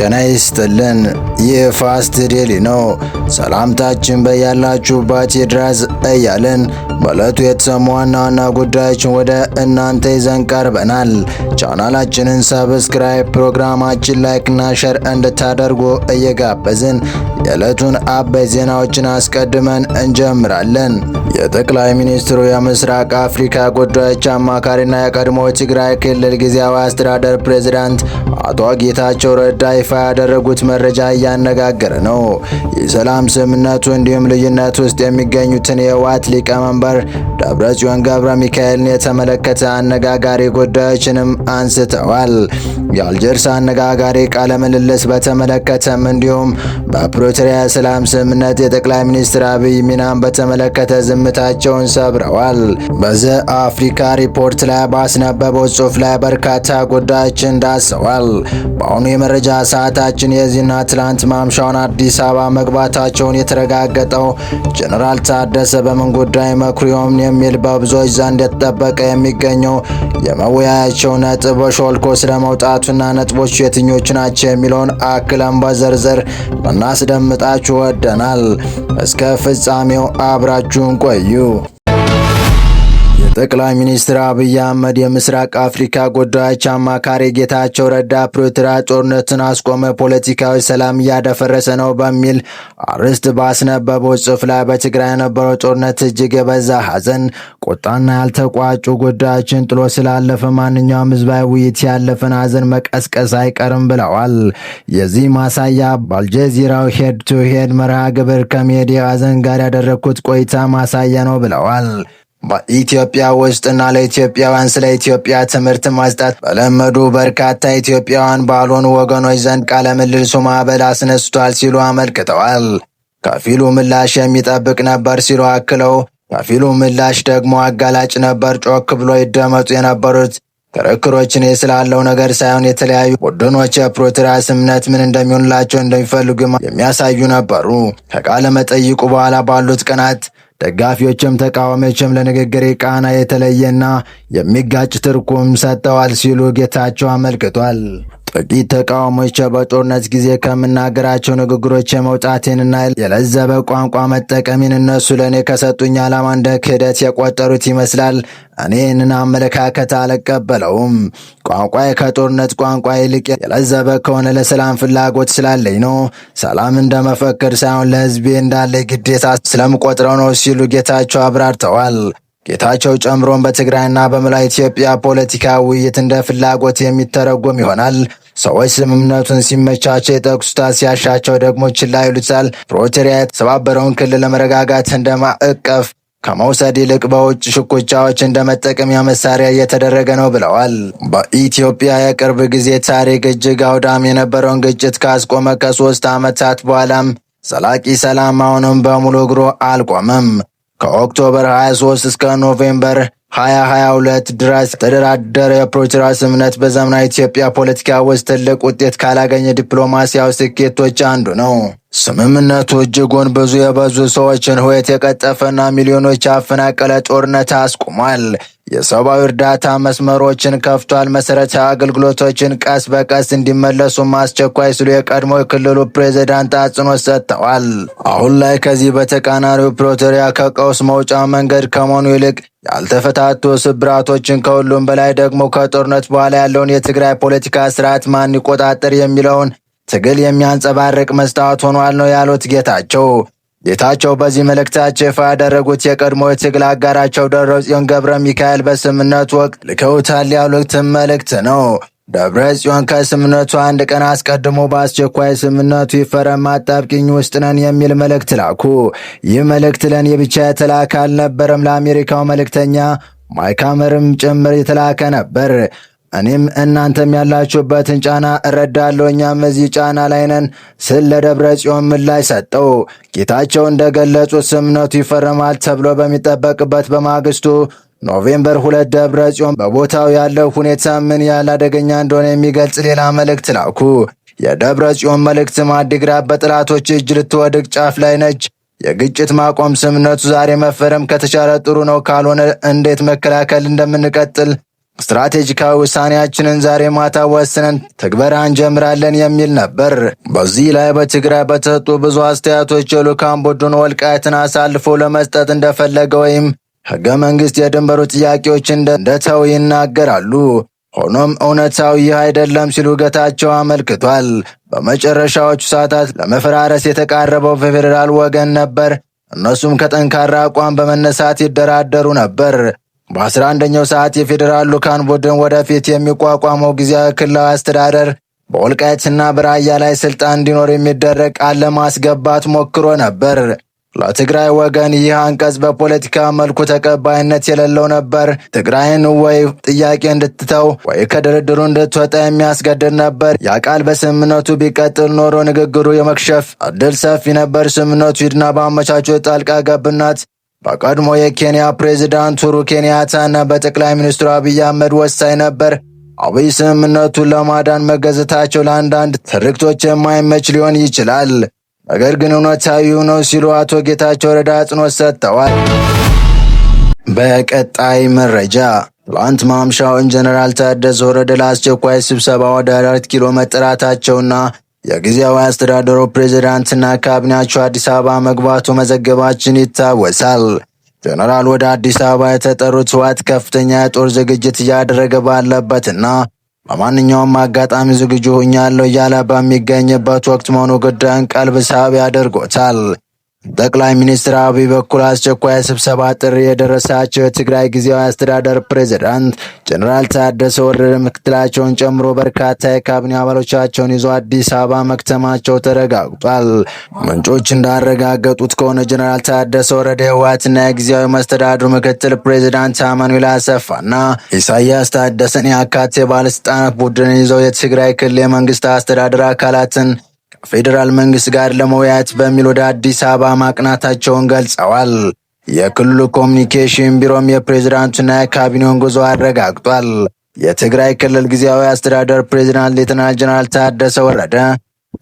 ጤና ይስጥልን። ይህ ፋስት ዴሊ ነው። ሰላምታችን በያላችሁበት ይድረስ እያልን በዕለቱ የተሰሙ ዋና ዋና ጉዳዮችን ወደ እናንተ ይዘን ቀርበናል። ቻናላችንን ሰብስክራይብ፣ ፕሮግራማችን ላይክና ሸር እንድታደርጉ እየጋበዝን የዕለቱን አበይት ዜናዎችን አስቀድመን እንጀምራለን። የጠቅላይ ሚኒስትሩ የምስራቅ አፍሪካ ጉዳዮች አማካሪና የቀድሞ ትግራይ ክልል ጊዜያዊ አስተዳደር ፕሬዝዳንት አቶ ጌታቸው ረዳ ይፋ ያደረጉት መረጃ እያነጋገረ ነው። የሰላም ስምምነቱ እንዲሁም ልዩነት ውስጥ የሚገኙትን የህወሓት ሊቀመንበር ደብረጽዮን ገብረ ሚካኤልን የተመለከተ አነጋጋሪ ጉዳዮችንም አንስተዋል። የአልጀርስ አነጋጋሪ ቃለ ምልልስ በተመለከተም እንዲሁም በፕሪቶሪያ የሰላም ስምምነት የጠቅላይ ሚኒስትር አብይ ሚናን በተመለከተ ዝምታቸውን ሰብረዋል። በዘ አፍሪካ ሪፖርት ላይ ባስነበበው ጽሑፍ ላይ በርካታ ጉዳዮችን ዳሰዋል። በአሁኑ የመረጃ ሰዓታችን የዚህና ትላንት ማምሻውን አዲስ አበባ መግባታቸውን የተረጋገጠው ጀነራል ታደሰ በምን ጉዳይ መክሩ ይሆን የሚል በብዙዎች ዘንድ የተጠበቀ የሚገኘው የመወያያቸው ነጥብ ሾልኮ ስለመውጣቱና ነጥቦቹ የትኞቹ ናቸው የሚለውን አክለን በዝርዝር ልናስደምጣችሁ ወደናል። እስከ ፍጻሜው አብራችሁን ቆዩ። የጠቅላይ ሚኒስትር አብይ አህመድ የምስራቅ አፍሪካ ጉዳዮች አማካሪ ጌታቸው ረዳ ፕሪቶሪያ ጦርነትን አስቆመ፣ ፖለቲካዊ ሰላም እያደፈረሰ ነው በሚል አርዕስት ባስነበበው ጽሑፍ ላይ በትግራይ የነበረው ጦርነት እጅግ የበዛ ሐዘን፣ ቁጣና ያልተቋጩ ጉዳዮችን ጥሎ ስላለፈ ማንኛውም ህዝባዊ ውይይት ያለፈን ሐዘን መቀስቀስ አይቀርም ብለዋል። የዚህ ማሳያ በአልጀዚራው ሄድ ቱ ሄድ መርሃ ግብር ከሜዲ ሐዘን ጋር ያደረግኩት ቆይታ ማሳያ ነው ብለዋል። በኢትዮጵያ ውስጥና ለኢትዮጵያውያን ስለ ኢትዮጵያ ትምህርት መስጠት በለመዱ በርካታ ኢትዮጵያውያን ባልሆኑ ወገኖች ዘንድ ቃለ ምልልሱ ማዕበል አስነስቷል ሲሉ አመልክተዋል። ከፊሉ ምላሽ የሚጠብቅ ነበር ሲሉ አክለው፣ ከፊሉ ምላሽ ደግሞ አጋላጭ ነበር። ጮክ ብሎ ይደመጡ የነበሩት ክርክሮችን ስላለው ነገር ሳይሆን የተለያዩ ቡድኖች የፕሪቶሪያ ስምምነት ምን እንደሚሆንላቸው እንደሚፈልጉ የሚያሳዩ ነበሩ። ከቃለ መጠይቁ በኋላ ባሉት ቀናት ደጋፊዎችም ተቃዋሚዎችም ለንግግር ቃና የተለየና የሚጋጭ ትርጉም ሰጥተዋል ሲሉ ጌታቸው አመልክቷል። ጥቂት ተቃዋሚዎች በጦርነት ጊዜ ከምናገራቸው ንግግሮች የመውጣቴንና የለዘበ ቋንቋ መጠቀሜን እነሱ ለእኔ ከሰጡኝ ዓላማ እንደ ክህደት የቆጠሩት ይመስላል። እኔ ይህንን አመለካከት አልቀበለውም። ቋንቋዬ ከጦርነት ቋንቋ ይልቅ የለዘበ ከሆነ ለሰላም ፍላጎት ስላለኝ ነው። ሰላም እንደ መፈክር ሳይሆን ለሕዝቤ እንዳለ ግዴታ ስለምቆጥረው ነው ሲሉ ጌታቸው አብራርተዋል። ጌታቸው ጨምሮን በትግራይና በመላው ኢትዮጵያ ፖለቲካ ውይይት እንደ ፍላጎት የሚተረጎም ይሆናል። ሰዎች ስምምነቱን ሲመቻቸው ይጠቅሱታል፣ ሲያሻቸው ደግሞ ችላ ይሉታል። ፕሪቶሪያ የተሰባበረውን ክልል ለመረጋጋት እንደ ማዕቀፍ ከመውሰድ ይልቅ በውጭ ሽኩቻዎች እንደ መጠቀሚያ መሳሪያ እየተደረገ ነው ብለዋል። በኢትዮጵያ የቅርብ ጊዜ ታሪክ እጅግ አውዳሚ የነበረውን ግጭት ካስቆመ ከ3 ዓመታት በኋላም ዘላቂ ሰላም አሁንም በሙሉ እግሩ አልቆመም። ከኦክቶበር 23 እስከ ኖቬምበር 2022 ድረስ የተደራደረ የፕሪቶሪያ ስምምነት በዘመናዊ ኢትዮጵያ ፖለቲካ ውስጥ ትልቅ ውጤት ካላገኘ ዲፕሎማሲያዊ ስኬቶች አንዱ ነው። ስምምነቱ እጅጉን ብዙ የበዙ ሰዎችን ሕይወት የቀጠፈና ሚሊዮኖች ያፈናቀለ ጦርነት አስቁሟል። የሰብአዊ እርዳታ መስመሮችን ከፍቷል። መሰረታዊ አገልግሎቶችን ቀስ በቀስ እንዲመለሱ አስቸኳይ ሲሉ የቀድሞ የክልሉ ፕሬዝዳንት አጽንኦት ሰጥተዋል። አሁን ላይ ከዚህ በተቃራኒው ፕሪቶሪያ ከቀውስ መውጫ መንገድ ከመሆኑ ይልቅ ያልተፈታቱ ስብራቶችን፣ ከሁሉም በላይ ደግሞ ከጦርነት በኋላ ያለውን የትግራይ ፖለቲካ ስርዓት ማን ይቆጣጠር የሚለውን ትግል የሚያንጸባርቅ መስታወት ሆኗል ነው ያሉት ጌታቸው በዚህ መልእክታቸው ይፋ ያደረጉት የቀድሞ የትግል አጋራቸው ደብረጽዮን ገብረ ሚካኤል በስምምነቱ ወቅት ልከውታል ያሉት መልእክት ነው። ደብረጽዮን ከስምምነቱ አንድ ቀን አስቀድሞ በአስቸኳይ ስምምነቱ ይፈረም፣ አጣብቂኝ ውስጥ ነን የሚል መልእክት ላኩ። ይህ መልእክት ለእኔ ብቻ የተላከ አልነበረም፣ ለአሜሪካው መልእክተኛ ማይክ ሐመርም ጭምር የተላከ ነበር። እኔም እናንተም ያላችሁበትን ጫና እረዳለሁ፣ እኛም እዚህ ጫና ላይ ነን ስል ለደብረ ጽዮን ምላሽ ሰጠው። ጌታቸው እንደገለጹት ስምምነቱ ይፈረማል ተብሎ በሚጠበቅበት በማግስቱ ኖቬምበር 2 ደብረ ጽዮን በቦታው ያለው ሁኔታ ምን ያህል አደገኛ እንደሆነ የሚገልጽ ሌላ መልእክት ላኩ። የደብረ ጽዮን መልእክትም አዲግራት በጠላቶች እጅ ልትወድቅ ጫፍ ላይ ነች፣ የግጭት ማቆም ስምምነቱ ዛሬ መፈረም ከተቻለ ጥሩ ነው፣ ካልሆነ እንዴት መከላከል እንደምንቀጥል ስትራቴጂካዊ ውሳኔያችንን ዛሬ ማታ ወስነን ትግበራ እንጀምራለን የሚል ነበር። በዚህ ላይ በትግራይ በተሰጡ ብዙ አስተያየቶች የልዑካን ቡድኑ ወልቃይትን አሳልፎ ለመስጠት እንደፈለገ ወይም ሕገ መንግሥት የድንበሩ ጥያቄዎች እንደተው ይናገራሉ። ሆኖም እውነታው ይህ አይደለም ሲሉ ጌታቸው አመልክቷል። በመጨረሻዎቹ ሰዓታት ለመፈራረስ የተቃረበው በፌዴራል ወገን ነበር። እነሱም ከጠንካራ አቋም በመነሳት ይደራደሩ ነበር። በ11ኛው ሰዓት የፌዴራል ልዑካን ቡድን ወደፊት የሚቋቋመው ጊዜያዊ ክልላዊ አስተዳደር በወልቃይትና በራያ ላይ ስልጣን እንዲኖር የሚደረግ ቃል ለማስገባት ሞክሮ ነበር። ለትግራይ ወገን ይህ አንቀጽ በፖለቲካ መልኩ ተቀባይነት የሌለው ነበር። ትግራይን ወይ ጥያቄ እንድትተው ወይ ከድርድሩ እንድትወጣ የሚያስገድድ ነበር። ያ ቃል በስምምነቱ ቢቀጥል ኖሮ ንግግሩ የመክሸፍ እድል ሰፊ ነበር። ስምምነቱ ሂድና በአመቻቹ ጣልቃ ገብነት በቀድሞ የኬንያ ፕሬዝዳንት ኡሁሩ ኬንያታ እና በጠቅላይ ሚኒስትሩ አብይ አህመድ ወሳኝ ነበር። አብይ ስምምነቱን ለማዳን መገዘታቸው ለአንዳንድ ትርክቶች የማይመች ሊሆን ይችላል። ነገር ግን እውነታዊው ነው ሲሉ አቶ ጌታቸው ረዳ አጽንኦት ሰጥተዋል። በቀጣይ መረጃ ትላንት ማምሻውን ጀነራል ታደሰ ወረደ ለአስቸኳይ ስብሰባ ወደ 4 ኪሎ መጠራታቸውና የጊዜያዊ አስተዳደሩ ፕሬዝዳንትና ካቢኔያቸው አዲስ አበባ መግባቱ መዘገባችን ይታወሳል። ጀነራል ወደ አዲስ አበባ የተጠሩት ህወሓት ከፍተኛ የጦር ዝግጅት እያደረገ ባለበትና በማንኛውም አጋጣሚ ዝግጁ ሆኛለሁ እያለ በሚገኝበት ወቅት መሆኑ ጉዳዩን ቀልብ ሳቢ አድርጎታል። ጠቅላይ ሚኒስትር አብይ በኩል አስቸኳይ ስብሰባ ጥሪ የደረሳቸው የትግራይ ጊዜያዊ አስተዳደር ፕሬዝዳንት ጀነራል ታደሰ ወረደ ምክትላቸውን ጨምሮ በርካታ የካቢኔ አባሎቻቸውን ይዞ አዲስ አበባ መክተማቸው ተረጋግጧል። ምንጮች እንዳረጋገጡት ከሆነ ጀነራል ታደሰ ወረደ ህወሓትና የጊዜያዊ መስተዳድሩ ምክትል ፕሬዝዳንት አማኑኤል አሰፋና ኢሳያስ ታደሰን ያካተተ ባለስልጣናት ቡድንን ይዘው የትግራይ ክልል የመንግስት አስተዳደር አካላትን ፌዴራል መንግስት ጋር ለመወያየት በሚል ወደ አዲስ አበባ ማቅናታቸውን ገልጸዋል። የክልሉ ኮሚኒኬሽን ቢሮም የፕሬዝዳንቱና የካቢኔውን ጉዞ አረጋግጧል። የትግራይ ክልል ጊዜያዊ አስተዳደር ፕሬዝዳንት ሌተናል ጀነራል ታደሰ ወረደ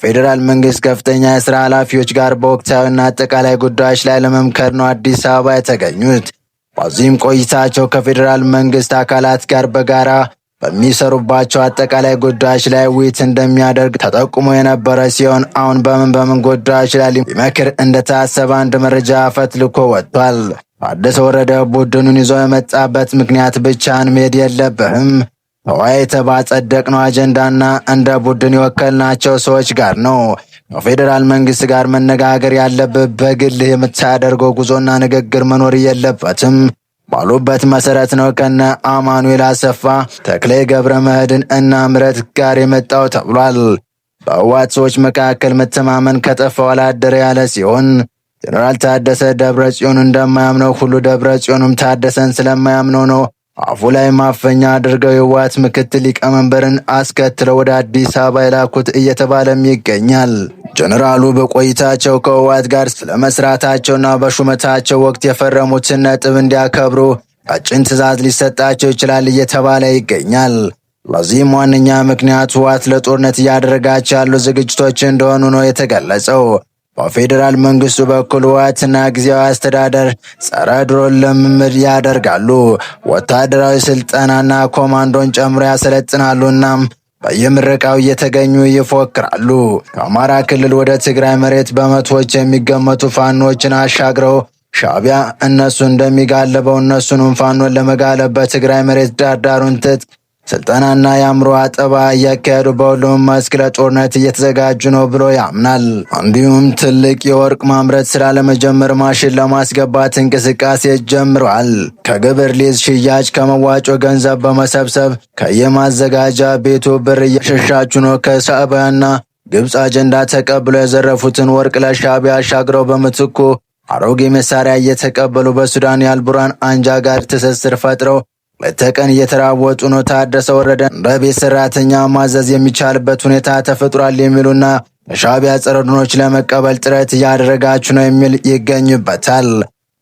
ፌዴራል መንግስት ከፍተኛ የሥራ ኃላፊዎች ጋር በወቅታዊና አጠቃላይ ጉዳዮች ላይ ለመምከር ነው አዲስ አበባ የተገኙት። በዚህም ቆይታቸው ከፌዴራል መንግስት አካላት ጋር በጋራ በሚሰሩባቸው አጠቃላይ ጉዳዮች ላይ ውይይት እንደሚያደርግ ተጠቁሞ የነበረ ሲሆን አሁን በምን ጉዳዮች ላይ ሊመክር እንደታሰበ አንድ መረጃ ፈትልኮ ወጥቷል። ታደሰ ወረደ ቡድኑን ይዞ የመጣበት ምክንያት ብቻን መሄድ የለብህም፣ ተወያይተህ ባጸደቅነው አጀንዳና እንደ ቡድን የወከልናቸው ሰዎች ጋር ነው። ከፌዴራል መንግስት ጋር መነጋገር ያለብህ በግልህ የምታደርገው ጉዞና ንግግር መኖር የለበትም ባሉበት መሰረት ነው ከነ አማኑኤል አሰፋ፣ ተክሌ ገብረ መድህን እና ምረት ጋር የመጣው ተብሏል። በህወሓት ሰዎች መካከል መተማመን ከጠፋው አላደረ ያለ ሲሆን ጀነራል ታደሰ ደብረ ጽዮን እንደማያምነው ሁሉ ደብረ ጽዮንም ታደሰን ስለማያምነው ነው አፉ ላይ ማፈኛ አድርገው የህወሓት ምክትል ሊቀመንበርን አስከትለው ወደ አዲስ አበባ የላኩት እየተባለም ይገኛል። ጀነራሉ በቆይታቸው ከህወሓት ጋር ስለመስራታቸውና በሹመታቸው ወቅት የፈረሙትን ነጥብ እንዲያከብሩ ቀጭን ትዕዛዝ ሊሰጣቸው ይችላል እየተባለ ይገኛል። ለዚህም ዋነኛ ምክንያት ህወሓት ለጦርነት እያደረጋቸው ያሉ ዝግጅቶች እንደሆኑ ነው የተገለጸው። በፌዴራል መንግስቱ በኩል ህወሓትና ጊዜያዊ አስተዳደር ጸረ ድሮን ልምምድ ያደርጋሉ፣ ወታደራዊ ስልጠናና ኮማንዶን ጨምሮ ያሰለጥናሉና በየምረቃው እየተገኙ ይፎክራሉ። ከአማራ ክልል ወደ ትግራይ መሬት በመቶዎች የሚገመቱ ፋኖችን አሻግረው ሻዕቢያ እነሱ እንደሚጋለበው እነሱንም ፋኖን ለመጋለብ በትግራይ መሬት ዳርዳሩን ትጥቅ ስልጠናና የአእምሮ አጠባ እያካሄዱ በሁሉም መስክ ለጦርነት እየተዘጋጁ ነው ብሎ ያምናል። እንዲሁም ትልቅ የወርቅ ማምረት ስራ ለመጀመር ማሽን ለማስገባት እንቅስቃሴ ጀምረዋል። ከግብር ሊዝ ሽያጭ ከመዋጮ ገንዘብ በመሰብሰብ ከየማዘጋጃ ቤቱ ብር እየሸሻችሁ ነው። ከሻዕቢያና ግብፅ አጀንዳ ተቀብለው የዘረፉትን ወርቅ ለሻዕቢያ አሻግረው በምትኩ አሮጌ መሳሪያ እየተቀበሉ በሱዳን የአልቡራን አንጃ ጋር ትስስር ፈጥረው ለተቀን እየተራወጡ ነው። ታደሰ ወረደ እንደ ቤት ሰራተኛ ማዘዝ የሚቻልበት ሁኔታ ተፈጥሯል የሚሉና ለሻዕቢያ ጸረ ድሮኖች ለመቀበል ጥረት እያደረጋችሁ ነው የሚል ይገኙበታል።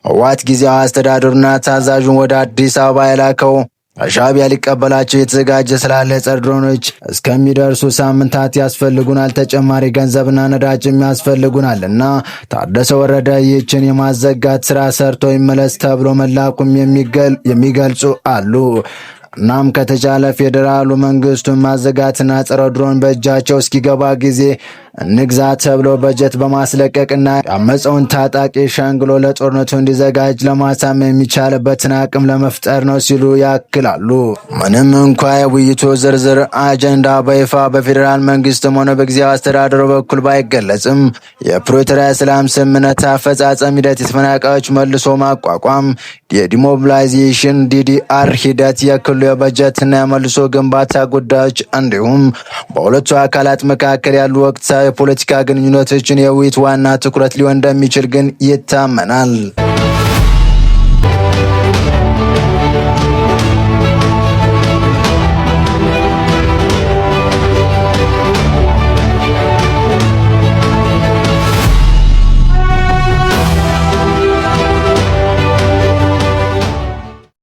ህወሓት ጊዜያዊ አስተዳደሩና ታዛዡን ወደ አዲስ አበባ የላከው ከሻዕቢያ ሊቀበላቸው የተዘጋጀ ስላለ ጸረ ድሮኖች እስከሚደርሱ ሳምንታት ያስፈልጉናል፣ ተጨማሪ ገንዘብና ነዳጅም ያስፈልጉናልና ታደሰ ወረደ ይህችን የማዘጋት ስራ ሰርቶ ይመለስ ተብሎ መላኩም የሚገልጹ አሉ። እናም ከተቻለ ፌዴራሉ መንግስቱን ማዘጋትና ጸረ ድሮን በእጃቸው እስኪገባ ጊዜ እንግዛ ተብሎ በጀት በማስለቀቅና ያመፀውን ታጣቂ ሸንግሎ ለጦርነቱ እንዲዘጋጅ ለማሳመን የሚቻልበትን አቅም ለመፍጠር ነው ሲሉ ያክላሉ። ምንም እንኳ የውይይቱ ዝርዝር አጀንዳ በይፋ በፌዴራል መንግስትም ሆነ በጊዜያዊ አስተዳደሩ በኩል ባይገለጽም የፕሪቶሪያ የሰላም ስምምነት አፈጻጸም ሂደት፣ የተፈናቃዮች መልሶ ማቋቋም፣ የዲሞቢላይዜሽን ዲዲአር ሂደት፣ የክልሉ የበጀትና የመልሶ ግንባታ ጉዳዮች እንዲሁም በሁለቱ አካላት መካከል ያሉ ወቅታዊ የፖለቲካ ግንኙነቶችን የውይይት ዋና ትኩረት ሊሆን እንደሚችል ግን ይታመናል።